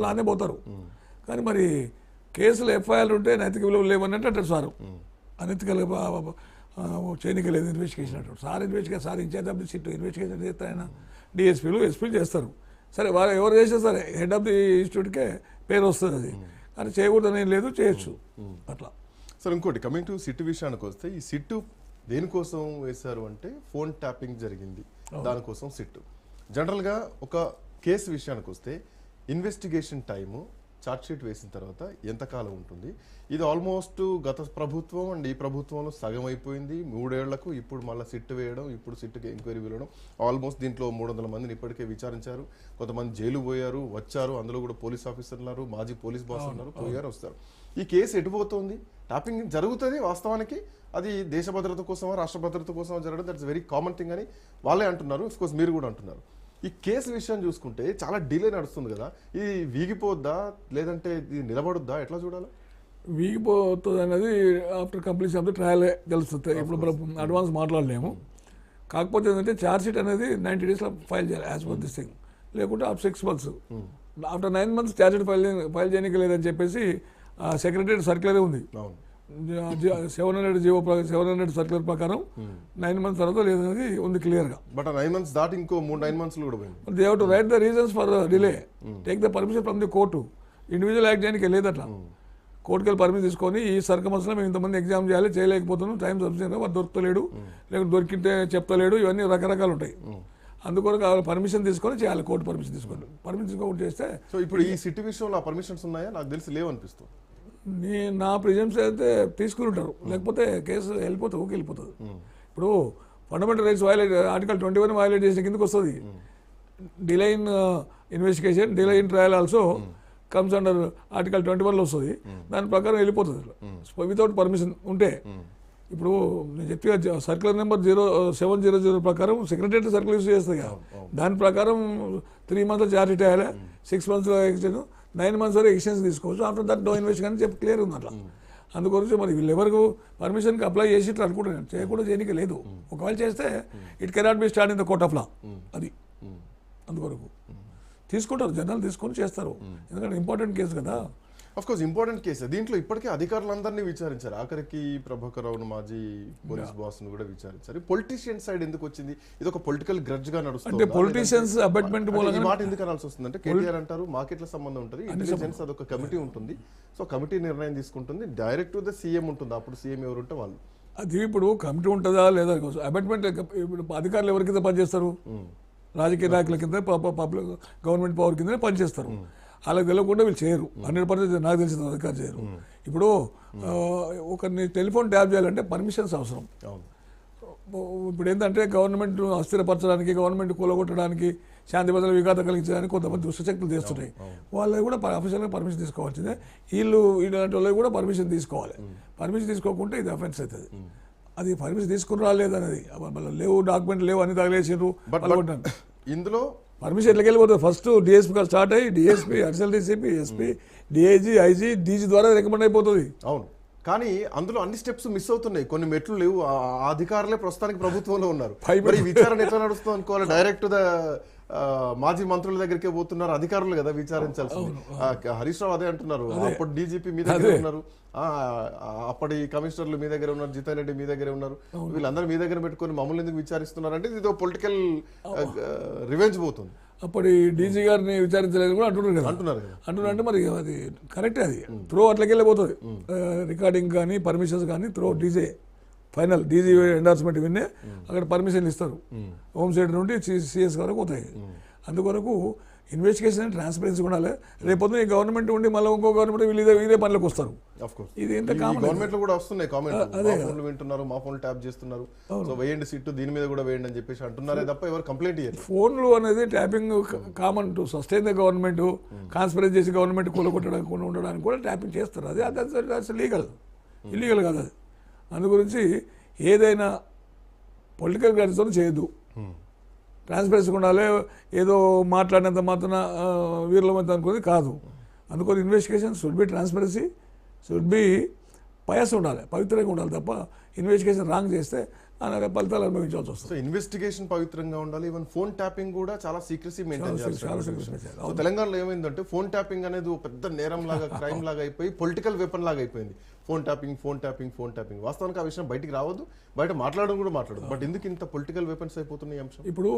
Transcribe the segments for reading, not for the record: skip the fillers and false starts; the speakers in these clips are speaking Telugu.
అలానే పోతారు. కానీ మరి కేసులు ఎఫ్ఐఆర్లు ఉంటే నైతిక విలువలు లేవన్నట్టు అంటారు సారు. అనైతికలు చేయనిక లేదు ఇన్వెస్టిగేషన్ అంటారు. Sir investigation sir in-charge of the SIT investigation చేస్తే ఆయన డిఎస్పీలు ఎస్పీలు చేస్తారు. సరే వాళ్ళు ఎవరు చేసినా సరే హెడ్ ఆఫ్ ది ఇన్స్టిట్యూట్కే పేరు వస్తుంది. అది కానీ చేయకూడదని లేదు, చేయొచ్చు అట్లా. సార్ ఇంకోటి కమింగ్ టు సిట్ విషయానికి వస్తే, ఈ సిట్ దేనికోసం వేశారు అంటే ఫోన్ ట్యాపింగ్ జరిగింది, దానికోసం సిట్. జనరల్గా ఒక కేసు విషయానికి వస్తే ఇన్వెస్టిగేషన్ టైము ఛార్జ్ షీట్ వేసిన తర్వాత ఎంతకాలం ఉంటుంది? ఇది ఆల్మోస్ట్ గత ప్రభుత్వం అండ్ ఈ ప్రభుత్వంలో సగం అయిపోయింది. 3 ఏళ్లకు ఇప్పుడు మళ్ళీ సిట్ వేయడం, ఇప్పుడు సిట్కి ఎంక్వైరీ వెళ్ళడం. ఆల్మోస్ట్ దీంట్లో 300 మందిని ఇప్పటికే విచారించారు. కొంతమంది జైలు పోయారు, వచ్చారు. అందులో కూడా పోలీస్ ఆఫీసర్లు ఉన్నారు, మాజీ పోలీస్ బాస్ ఉన్నారు, పోయారు, వస్తారు. ఈ కేసు ఎటుపోతుంది? టాపింగ్ జరుగుతుంది వాస్తవానికి. అది దేశ భద్రత కోసమా రాష్ట్ర భద్రత కోసమా జరగడం దట్స్ వెరీ కామన్ థింగ్ అని వాళ్ళే అంటున్నారు. అఫ్కోర్స్ మీరు కూడా అంటున్నారు. ఈ కేసు విషయం చూసుకుంటే చాలా డిలే నడుస్తుంది కదా, ఇది వీగిపోద్దా లేదంటే ఇది నిలబడుద్దా, ఎట్లా చూడాలి? వీగిపోతుంది అనేది after completion of the trial తెలుస్తుంది. ఇప్పుడు అడ్వాన్స్ మాట్లాడలేము. కాకపోతే ఏంటంటే ఛార్జ్ షీట్ అనేది 90 డేస్లో ఫైల్ చేయాలి యాజ్ పర్ దిస్ థింగ్. లేకుంటే of 6 months. After 9 months charge sheet file చేయడానికి లేదని చెప్పేసి సెక్రటరీ సర్క్యులరే ఉంది. 700 సర్క్యులర్ ప్రకారం 9 months తర్వాత లేదనేది ఉంది క్లియర్గా. బట్ 9 months దాటి ఇంకో 9 months కూడా పోయింది. They have to right the reasons for delay, take the permission from the court. Individual act చేయడానికి లేదు అట్లా. కోర్టుకి వెళ్ళి పర్మిషన్ తీసుకొని ఈ సర్కమస్లో మేము ఇంతమంది ఎగ్జామ్ చేయాలి, చేయలేకపోతున్నాం, టైం సబ్సిడీ వాడు దొరుకుతలేడు, లేకుంటే దొరికితే చెప్తలేడు, ఇవన్నీ రకరకాలు ఉంటాయి. అందుకొరకు పర్మిషన్ తీసుకొని చేయాలి, కోర్టు పర్మిషన్ తీసుకొని. పర్మిషన్ తీసుకోకుండా చేస్తే. సో ఇప్పుడు ఈ సిటీ విషయంలో ఆ పర్మిషన్స్ ఉన్నాయా? నాకు తెలిసి లేవనిపిస్తుంది. నా ప్రిజమ్స్ అయితే తీసుకుని ఉంటారు, లేకపోతే కేసు వెళ్ళిపోతుంది, ఊకి వెళ్ళిపోతుంది. ఇప్పుడు fundamental rights violate article 21 violate చేసిన కిందకి వస్తుంది. Delay in investigation, delay in trial also comes under article 21లో వస్తుంది. దాని ప్రకారం వెళ్ళిపోతుంది వితౌట్ పర్మిషన్ ఉంటే. ఇప్పుడు నేను చెప్పి సర్క్యులర్ నెంబర్ 0700 ప్రకారం సెక్రటరీ సర్క్యులర్ యూజ్ చేస్తుంది కదా, దాని ప్రకారం 3 months ఛార్జ్ షీట్ వేయాలి, 6 months ఎక్స్టెండ్, 9 months వరకు ఎక్స్టెన్స్ తీసుకోవచ్చు. ఆఫ్టర్ దట్ నో ఇన్వెస్టిగేషన్ చెప్పి క్లియర్ ఉంది అట్లా. అందుకొరకు మరి వీళ్ళు ఎవరికి పర్మిషన్కి అప్లై చేసి ఇట్లా అనుకుంటున్నాను, చేయకుండా చేయడానికి లేదు. ఒకవేళ చేస్తే it cannot be start in the court of law. అది అందుకొరకు తీసుకుంటారు, జనాలు తీసుకొని చేస్తారు, ఎందుకంటే ఇంపార్టెంట్ కేసు కదా. Of course important case. దీంట్లో ఇప్పటికే అధికారులందరినీ విచారించారు, ఆఖరికి ప్రభాకర్ రావును మాజీ పోలీస్ బాస్ ను కూడా విచారించారు. పొలిటీషియన్ సైడ్ ఎందుకు వచ్చింది? ఇది ఒక పొలిటికల్ గ్రడ్జ్ గా నడుస్తుంది. అంటే పొలిటీషియన్స్ అబాట్మెంట్ మూలంగా మాట ఎందుకు అనాల్సి వస్తుంది అంటే, కేటీఆర్ అంటారు మార్కెట్ల సంబంధం ఉంటుంది, ఇంటెలిజెన్స్ అదొక కమిటీ ఉంటుంది, సో కమిటీ నిర్ణయం తీసుకుంటుంది, డైరెక్ట్ టు ద సీఎం ఉంటుంది, అప్పుడు సీఎం ఎవరు ఉంటే వాళ్ళు. అది ఇప్పుడు కమిటీ ఉంటుందా లేదా? అబాట్మెంట్ ఇప్పుడు అధికారులు ఎవరి కింద పనిచేస్తారు? రాజకీయ నాయకుల కింద, పబ్లిక్ గవర్నమెంట్ పవర్ కింద పనిచేస్తారు. వాళ్ళకి తెలియకుండా వీళ్ళు చేయరు. 100% నాకు తెలిసిన అధికారులు చేయరు. ఇప్పుడు ఒకరిని టెలిఫోన్ ట్యాప్ చేయాలంటే పర్మిషన్స్ అవసరం. ఇప్పుడు ఏంటంటే గవర్నమెంట్ అస్థిరపరచడానికి, గవర్నమెంట్ కూలగొట్టడానికి, శాంతి భద్రతల విఘాతం కలిగించడానికి కొంతమంది దుష్టశక్తులు చేస్తున్నాయి. వాళ్ళకి కూడా అఫీషియల్గా పర్మిషన్ తీసుకోవాల్సిందే. ఇలాంటి వాళ్ళకి కూడా పర్మిషన్ తీసుకోవాలి. పర్మిషన్ తీసుకోకుంటే ఇది అఫెన్స్ అవుతుంది. అది పర్మిషన్ తీసుకుని రాలేదనేది లేవు, డాక్యుమెంట్ లేవు, అన్ని తగిలేసారు. ఇందులో పర్మిషన్ ఎట్లకి వెళ్ళిపోతుంది? ఫస్ట్ డిఎస్పీ స్టార్ట్ అయ్యి DSP, additional DCP, SP, DIG, IG, DG ద్వారా రికమెండ్ అయిపోతుంది. అవును, కానీ అందులో అన్ని స్టెప్స్ మిస్ అవుతున్నాయి, కొన్ని మెట్లు లేవు. ఆ అధికారులే ప్రస్తుతానికి ప్రభుత్వంలో ఉన్నారు. మరి విచారణ ఎట్లా నడుస్తుంది అనుకోవాలి? డైరెక్ట్ ద మాజీ మంత్రుల దగ్గరికే పోతున్నారు అధికారులు కదా విచారించాల్సింది. హరీష్ రావు అదే అంటున్నారు, అప్పుడు డీజీపీ మీ దగ్గర ఉన్నారు, అప్పటి కమిషనర్లు మీ దగ్గర ఉన్నారు, జితేన్ రెడ్డి మీ దగ్గర ఉన్నారు, వీళ్ళందరూ మీ దగ్గర పెట్టుకొని మమ్మల్ని ఎందుకు విచారిస్తున్నారు అంటే ఇది పొలిటికల్ రివెంజ్ పోతుంది. అప్పటి డీజీ గారిని విచారించలేదు కూడా అంటున్నారు అంటే మరి అది కరెక్టే. అది త్రో అట్లకి వెళ్ళిపోతుంది. రికార్డింగ్ కానీ పర్మిషన్స్ కానీ through DJ final DG endorsement విన్నే అక్కడ పర్మిషన్ ఇస్తారు. హోమ్ సైడ్ నుండి సిఎస్ వరకు పోతాయి. అందుకొరకు ఇన్వెస్టిగేషన్ ట్రాన్స్పరెన్సీ ఉండాలి. రేపొద్దు ఈ గవర్నమెంట్ ఉండి మళ్ళీ ఇంకో గవర్నమెంట్ వీళ్ళు ఇదే పనులకు వస్తారు. ఇది ఎంత గవర్నమెంట్ కూడా వస్తున్నాయి కామెంట్లు, వింటున్నారు, మా ఫోన్లు ట్యాప్ చేస్తున్నారు, సో వేయండి సిట్టు, దీని మీద కూడా వేయండి అని చెప్పేసి అంటున్నారే తప్ప ఎవరు కంప్లైంట్ చేయరు. ఫోన్లు అనేది tapping common to sustain the government, conspiracy చేసి గవర్నమెంట్ కూలగొట్టడానికి ఉండడానికి కూడా ట్యాపింగ్ చేస్తారు. అది లీగల్, ఇల్లీగల్ కాదు అది. అందు గురించి ఏదైనా పొలిటికల్ గ్రాడ్స్తో చేయొద్దు, ట్రాన్స్పరెన్సీ ఉండాలి. ఏదో మాట్లాడినంత మాత్రం వీర్లమంత అనుకునేది కాదు. అందుకని investigation should be transparency, should be pious ఉండాలి, పవిత్రంగా ఉండాలి తప్ప ఇన్వెస్టిగేషన్ రాంగ్ చేస్తే ఆయన ఫలితాలు అనుభవించాల్సి వస్తుంది. సో ఇన్వెస్టిగేషన్ పవిత్రంగా ఉండాలి. ఈవెన్ ఫోన్ ట్యాపింగ్ కూడా చాలా సీక్రసీ మెయింటైన్ చాలా చేయాలి. secrecy. సో తెలంగాణలో ఏమైందంటే ఫోన్ ట్యాపింగ్ అనేది ఒక పెద్ద నేరం లాగా క్రైమ్ లాగా అయిపోయి పొలిటికల్ వెపన్ లాగా అయిపోయింది. ఫోన్ ట్యాపింగ్ వాస్తవానికి ఆ విషయం బయటికి రావద్దు, బయట మాట్లాడడం కూడా మాట్లాడదు. బట్ ఎందుకు ఇంత పొలిటికల్ వెపన్స్ అయిపోతున్నాయి ఈ అంశం? ఇప్పుడు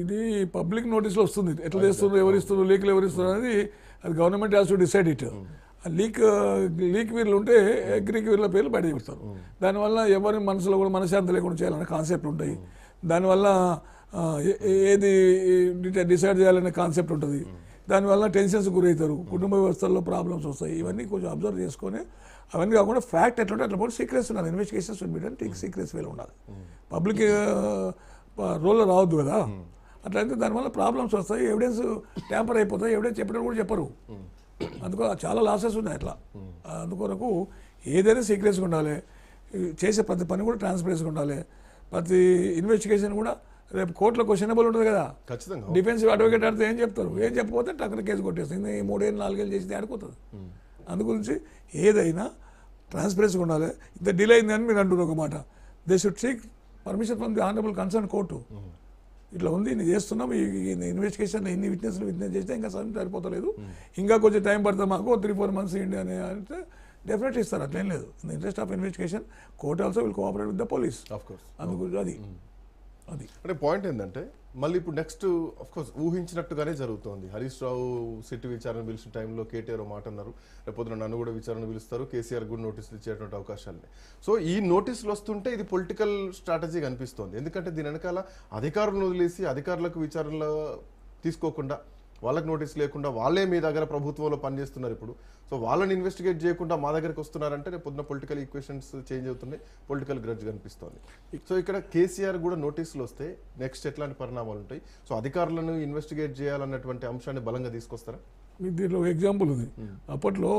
ఇది పబ్లిక్ నోటీస్లో వస్తుంది, ఎట్లా చేస్తున్నారు, ఎవరు ఇస్తున్నారు, లీక్లు ఎవరు ఇస్తున్నారు అనేది అది government has to decide it. Leak వీర్లు ఉంటే అగ్రికి వీర్ల పేర్లు బయట చెప్తారు. దానివల్ల ఎవరి మనసులో కూడా మనశ్శాంతి లేకుండా చేయాలనే కాన్సెప్ట్ ఉంటాయి. దానివల్ల ఏది డిసైడ్ చేయాలనే కాన్సెప్ట్ ఉంటుంది. దానివల్ల టెన్షన్స్ గురవుతారు, కుటుంబ వ్యవస్థల్లో ప్రాబ్లమ్స్ వస్తాయి. ఇవన్నీ కొంచెం అబ్జర్వ్ చేసుకొని అవన్నీ కాకుండా ఫ్యాక్ట్ ఎట్లా ఉంటే అట్లా కూడా సీక్రెట్స్ ఉండాలి. ఇన్వెస్టిగేషన్స్ థింక్ సీక్రెట్స్ వేలు ఉండాలి. పబ్లిక్ రోల్లో రావద్దు కదా. అట్లయితే దానివల్ల ప్రాబ్లమ్స్ వస్తాయి, ఎవిడెన్స్ ట్యాంపర్ అయిపోతాయి, ఎవిడెన్స్ చెప్పడం కూడా చెప్పరు. అందుకో చాలా లాసెస్ ఉన్నాయి అట్లా. అందుకొరకు ఏదైనా సీక్రెట్స్గా ఉండాలి, చేసే ప్రతి పని కూడా ట్రాన్స్పరెన్సీగా ఉండాలి. ప్రతి ఇన్వెస్టిగేషన్ కూడా రేపు కోర్టులో క్వశ్చనబుల్ ఉంటుంది కదా. ఖచ్చితంగా డిఫెన్సివ్ అడ్వకేట్ ఆడితే ఏం చెప్తారు, ఏం చెప్పకపోతే టక్కన కేసు కొట్టేస్తుంది. 3-4 చేసి ఆడిపోతుంది. అందుగురించి ఏదైనా ట్రాన్స్పరెన్సీగా ఉండాలి. ఇంత డిలే అయిందని మీరు అంటున్నారు ఒక మాట. They should seek permission from the honourable concern court. ఇట్లా ఉంది, నేను చేస్తున్నాం, ఈ ఇన్వెస్టిగేషన్ ఇన్ని విట్నెస్ చేస్తే ఇంకా సమయం సరిపోతలేదు, ఇంకా కొంచెం టైం పడుతుంది మాకు, 3-4 months ఇండియా అని అంటే డెఫినెట్లీ ఇస్తారు. అట్లేం లేదు. In the interest of investigation court also will cooperate with the police. అందుకు అది అంటే పాయింట్ ఏంటంటే మళ్ళీ ఇప్పుడు నెక్స్ట్ ఆఫ్ కోర్స్ ఊహించినట్టుగానే జరుగుతోంది. హరీష్ రావు సిట్ విచారణ పిలిచిన టైంలో కేటీఆర్ మాట అన్నారు, రేపొద్దున నన్ను కూడా విచారణ పిలుస్తారు, కేసీఆర్ కూడా నోటీసులు ఇచ్చేటువంటి అవకాశాలు. సో ఈ నోటీసులు వస్తుంటే ఇది పొలిటికల్ స్ట్రాటజీ కనిపిస్తోంది. ఎందుకంటే దీని వెనకాల అధికారులను వదిలేసి అధికారులకు విచారణలో తీసుకోకుండా, వాళ్ళకి నోటీస్ లేకుండా వాళ్ళే మీ దగ్గర ప్రభుత్వంలో పనిచేస్తున్నారు ఇప్పుడు. సో వాళ్ళని ఇన్వెస్టిగేట్ చేయకుండా మా దగ్గరికి వస్తున్నారంటే రేపు పొద్దున పొలిటికల్ ఈక్వేషన్స్ చేంజ్ అవుతున్నాయి, పొలిటికల్ గ్రడ్జ్ కనిపిస్తోంది. సో ఇక్కడ కేసీఆర్ కూడా నోటీసులు వస్తే నెక్స్ట్ ఎట్లాంటి పరిణామాలు ఉంటాయి? సో అధికారులను ఇన్వెస్టిగేట్ చేయాలన్నటువంటి అంశాన్ని బలంగా తీసుకొస్తారా? మీకు దీంట్లో ఎగ్జాంపుల్ ఉంది. అప్పట్లో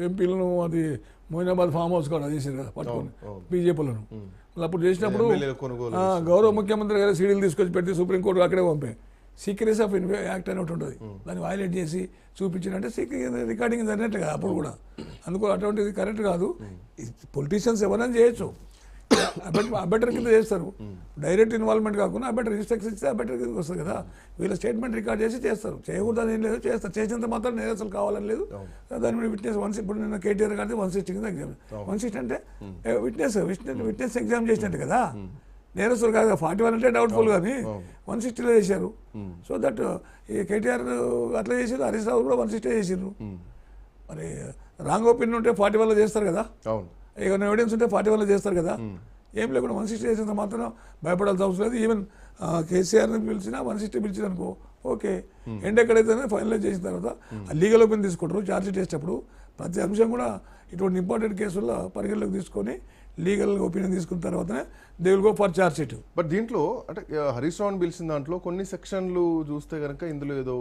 ఎంపీలను అది మోయినాబాద్ ఫామ్ హౌస్ కూడా చేశారు కదా పట్టుకొని బీజేపీలను. అప్పుడు చేసినప్పుడు గౌరవ ముఖ్యమంత్రి గారు సీడీలు తీసుకొచ్చి పెట్టి సుప్రీంకోర్టు అక్కడే పంపాయి. సీక్రెట్స్ ఆఫ్ యాక్ట్ అని ఒకటి ఉంటుంది, దాన్ని వైలేట్ చేసి చూపించినంటే రికార్డింగ్ జరిగినట్టు కదా అప్పుడు కూడా. అందుకు అటువంటిది కరెక్ట్ కాదు. పొలిటీషియన్స్ ఎవరైనా చేయొచ్చు, అబెటర్ కింద చేస్తారు. డైరెక్ట్ ఇన్వాల్వ్మెంట్ కాకుండా అబెటర్ ఇన్స్ట్రక్షన్ ఇస్తే అబెటర్ కింద వస్తుంది కదా. వీళ్ళ స్టేట్మెంట్ రికార్డ్ చేసి చేస్తారు, చేయకూడదు ఏం లేదు, చేస్తారు. చేసినంత మాత్రం నేరస్తులు కావాలని లేదు. దాని మీద విట్నెస్ ఇప్పుడు నిన్న కేటీఆర్ గారిది 160 కింద ఎగ్జామ్. 160 అంటే విట్నెస్ ఎగ్జామ్ చేసినట్టు కదా, నేరస్తులు కాదు. 41 అంటే డౌట్ఫుల్ కానీ 160లో చేశారు. సో దట్ ఈ కేటీఆర్ అట్లా చేసారు, హరీష్ రావు కూడా 160 చేసారు. మరి రాంగ్ ఒపీనియన్ ఉంటే 41లో చేస్తారు కదా, ఏమైనా ఎవిడెన్స్ ఉంటే 41లో చేస్తారు కదా. ఏం లేకుండా 160 చేసినంత మాత్రం భయపడాల్సిన అవసరం లేదు. ఈవెన్ కేసీఆర్ని పిలిచినా 160 పిలిచిన అనుకో ఓకే. ఎండ్ ఎక్కడైతే ఫైనలైజ్ చేసిన తర్వాత లీగల్ ఒపీనియన్ తీసుకుంటారు. ఛార్జ్ షీట్ వేసేటప్పుడు ప్రతి అంశం కూడా ఇటువంటి ఇంపార్టెంట్ కేసుల్లో పరిగణలోకి తీసుకొని లీగల్ ఒపీనియన్ తీసుకున్న తర్వాతనే they will go for charge sheet. But దీంట్లో అంటే హరీష్ రావుని పిలిచిన దాంట్లో కొన్ని సెక్షన్లు చూస్తే కనుక ఇందులో ఏదో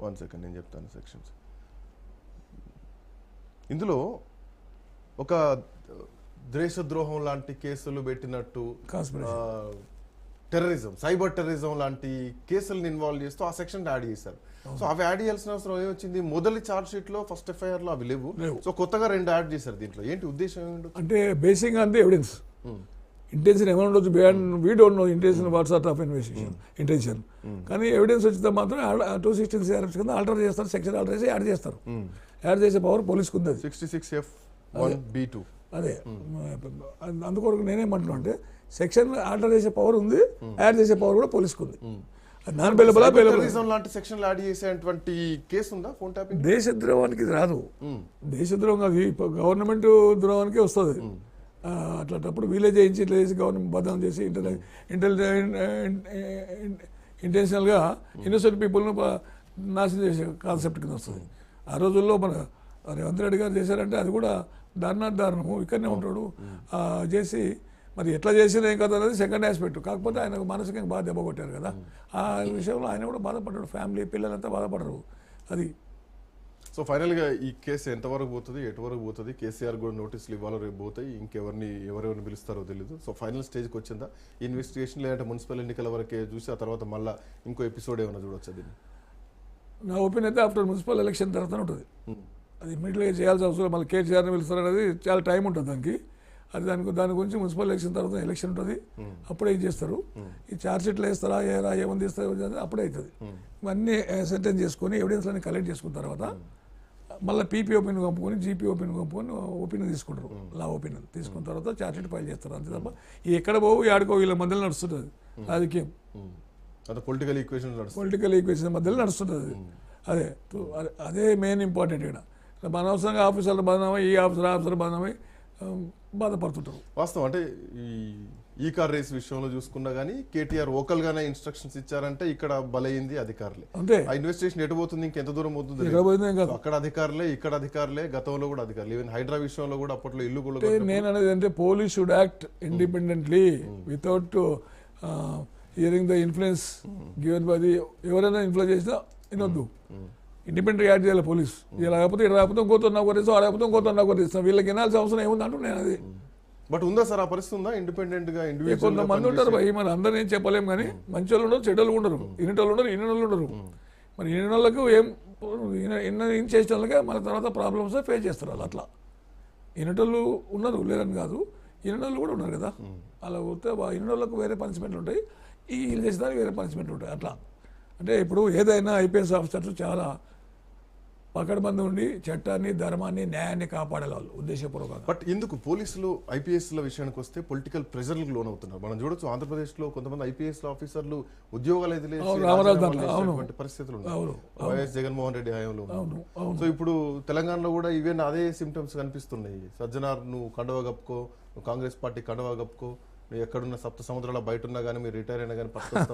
1 సెకండ్ నేను చెప్తాను సెక్షన్స్. ఇందులో ఒక దేశద్రోహం లాంటి కేసులు పెట్టినట్టు, టెర్రరిజం, సైబర్ టెర్రరిజం లాంటి కేసులను ఇన్వాల్వ్ చేస్తూ ఆ సెక్షన్ యాడ్ చేశారు. సో అవి యాడ్ చేయాల్సిన అవసరం ఏమొచ్చింది? మొదటి ఛార్జ్ షీట్ లో ఫస్ట్ ఎఫ్ఐఆర్ లో అవి లేవు. సో కొత్తగా 2 యాడ్ చేశారు. దీంట్లో ఏంటి ఉద్దేశం? అంటే బేసిక్ అంటే ఎవిడెన్స్, ఇంటెన్షన్ ఏమైనా ఉండొచ్చు. We don't know intention what sort of investigation intention. కానీ ఎవిడెన్స్ వచ్చితే మాత్రం 216 CRPs కింద ఆల్టర్ చేస్తారు, సెక్షన్ ఆల్టర్ చేసి యాడ్ చేస్తారు. యాడ్ చేసే పవర్ పోలీస్కి ఉంది. 66F1B2 అదే. అందుకొరకు నేనేమంటున్నా అంటే సెక్షన్ ఆల్టర్ చేసే పవర్ ఉంది, యాడ్ చేసే పవర్ కూడా పోలీస్కి ఉంది. లాంటి సెక్షన్ యాడ్ చేసేటువంటి కేసు ఉందా ఫోన్ ట్యాపింగ్? దేశద్రోహానికి ఇది రాదు. దేశద్రోహం అది గవర్నమెంట్ ద్రోహానికి వస్తుంది. అట్లాంటప్పుడు వీలే చేయించి ఇట్లా చేసి గవర్నమెంట్ బదనం చేసి ఇంటెన్షనల్గా ఇన్నోసెంట్ పీపుల్ను నాశనం చేసే కాన్సెప్ట్ కింద వస్తుంది. ఆ రోజుల్లో మన రేవంత్ రెడ్డి గారు చేశారంటే అది కూడా దారుణము. ఇక్కడనే ఉంటాడు చేసి మరి ఎట్లా చేసినా ఏం కదా అనేది సెకండ్ ఆస్పెక్ట్. కాకపోతే ఆయనకు మానసికంగా బాగా దెబ్బ కొట్టారు కదా, ఆ విషయంలో ఆయన కూడా బాధపడ్డాడు. ఫ్యామిలీ పిల్లలంతా బాధపడరు. అది. సో ఫైనల్గా ఈ కేసు ఎంతవరకు పోతుంది, ఎటువరకు పోతుంది? కేసీఆర్ కూడా నోటీసులు ఇవ్వాలో రేపు పోతాయి, ఎవరెవరిని పిలుస్తారో తెలియదు. సో ఫైనల్ స్టేజ్కి వచ్చిందా ఇన్వెస్టిగేషన్, లేదంటే మున్సిపల్ ఎన్నికల వరకే చూసి ఆ తర్వాత మళ్ళీ ఇంకో ఎపిసోడ్ ఏమైనా చూడొచ్చా దీన్ని? నా ఒపీనియన్ అయితే ఆఫ్టర్ మున్సిపల్ ఎలక్షన్ తర్వాత ఉంటుంది. అది ఇమ్మీడియట్గా చేయాల్సిన అవసరం. మళ్ళీ కేసీఆర్ని పిలుస్తారు అనేది చాలా టైం ఉంటుంది దానికి. అది దాని గురించి మున్సిపల్ ఎలక్షన్ తర్వాత ఎలక్షన్ ఉంటుంది, అప్పుడే ఇది చేస్తారు. ఈ ఛార్జ్ షీట్లు వేస్తారా ఏమని తీస్తారో అప్పుడే అవుతుంది. ఇవన్నీ సెంటెన్స్ చేసుకొని ఎవిడెన్స్ అన్ని కలెక్ట్ చేసుకున్న తర్వాత మళ్ళీ పీపీ ఒపీనియన్ పంపుకొని జీపీ ఒపీనియన్ పంపుకొని ఒపీనియన్ తీసుకుంటారు, లా ఒపీనియన్ తీసుకున్న తర్వాత ఛార్జ్ షీట్ ఫైల్ చేస్తారు. అంతే తప్ప ఎక్కడ పోవు ఆడుకో వీళ్ళ మధ్యలో నడుస్తుంటుంది రాజకీయం, పొలిటికల్ ఈక్వేషన్ మధ్యలో నడుస్తుంటుంది. అదే మెయిన్ ఇంపార్టెంట్. ఇక్కడ అనవసరంగా ఆఫీసర్లు బదనామై ఈ ఆఫీసర్ బదనామై బాధపడుతుంటారు. వాస్తవం అంటే ఈ కార్ రేస్ విషయంలో చూసుకున్నా కానీ కేటీఆర్ ఓకల్ గానే ఇన్స్ట్రక్షన్స్ ఇచ్చారంటే ఇక్కడ బలైంది అధికారులే. అంతే ఆ ఇన్వెస్టిగేషన్ ఎటు పోతుంది, ఇంకెంత దూరం అవుతుంది, అక్కడ అధికారులే ఇక్కడ అధికారులే, గతంలో కూడా అధికారులు. ఈవెన్ హైడ్రా విషయంలో కూడా అప్పట్లో ఇల్లు కూడా. నేను అనేది అంటే police should act independently without hearing the influence given by the. ఎవరైనా ఇన్ఫ్లుయెన్స్ చేసినా వినొద్దు, ఇండిపెండెంట్ యాక్ట్ చేయాలి పోలీస్. ఇలా లేకపోతే ఇక్కడ రాకపోతే ఇంకోతున్నా కొట్టిస్తాం, ఆ లేకపోతే ఇంకోతున్నా కొట్టిస్తాం. వీళ్ళకి వినాల్సిన అవసరం ఏముంది అంటూ నేను అది. బట్ ఉందా సార్ ఆ పరిస్థితి ఉందా? ఇండిపెండెంట్ గా కొంతమంది ఉంటారు భయ్, మరి అందరూ ఏం చెప్పలేము కానీ మంచి వాళ్ళు ఉండరు, చెడ్డలు ఉండరు, ఇన్నటోళ్ళు ఉండరు, ఇన్నోళ్ళు ఉండరు. మరి ఇన్నోళ్ళకు ఏం చేసిన వాళ్ళకే మన తర్వాత ప్రాబ్లమ్స్ ఫేస్ చేస్తారు వాళ్ళు. అట్లా ఇన్నటోళ్ళు ఉన్నారు, లేరని కాదు, ఇన్నోళ్ళు కూడా ఉన్నారు కదా. అలా పోతే ఇన్నోళ్ళకు వేరే పనిష్మెంట్లు ఉంటాయి, ఈ వీళ్ళు చేసేదానికి వేరే పనిష్మెంట్లు ఉంటాయి. అట్లా అంటే ఇప్పుడు ఏదైనా ఐపీఎస్ ఆఫీసర్స్ చాలా పకడ్బందీ ఉండి చట్టాన్ని, ధర్మాన్ని, న్యాయాన్ని కాపాడాలి వాళ్ళు ఉద్దేశపూర్వకంగా. బట్ ఎందుకు పోలీసులు ఐపీఎస్ల విషయానికి వస్తే పొలిటికల్ ప్రెజర్లకు లోనవుతున్నారు? మనం చూడొచ్చు ఆంధ్రప్రదేశ్లో కొంతమంది ఐపీఎస్ ఆఫీసర్లు ఉద్యోగాలు ఎదిలేటువంటి పరిస్థితులు ఉన్నాయి వైఎస్ జగన్మోహన్ రెడ్డి హయాంలో. సో ఇప్పుడు తెలంగాణలో కూడా ఈవెన్ అదే సిమ్టమ్స్ కనిపిస్తున్నాయి. సజ్జనార్ నువ్వు కండవా కప్పుకో, నువ్వు కాంగ్రెస్ పార్టీ కండవా కప్పుకో, నువ్వు ఎక్కడున్న సప్త సముద్రాల బయట ఉన్నా కానీ మీరు రిటైర్ అయినా కానీ పట్టుకొస్తాం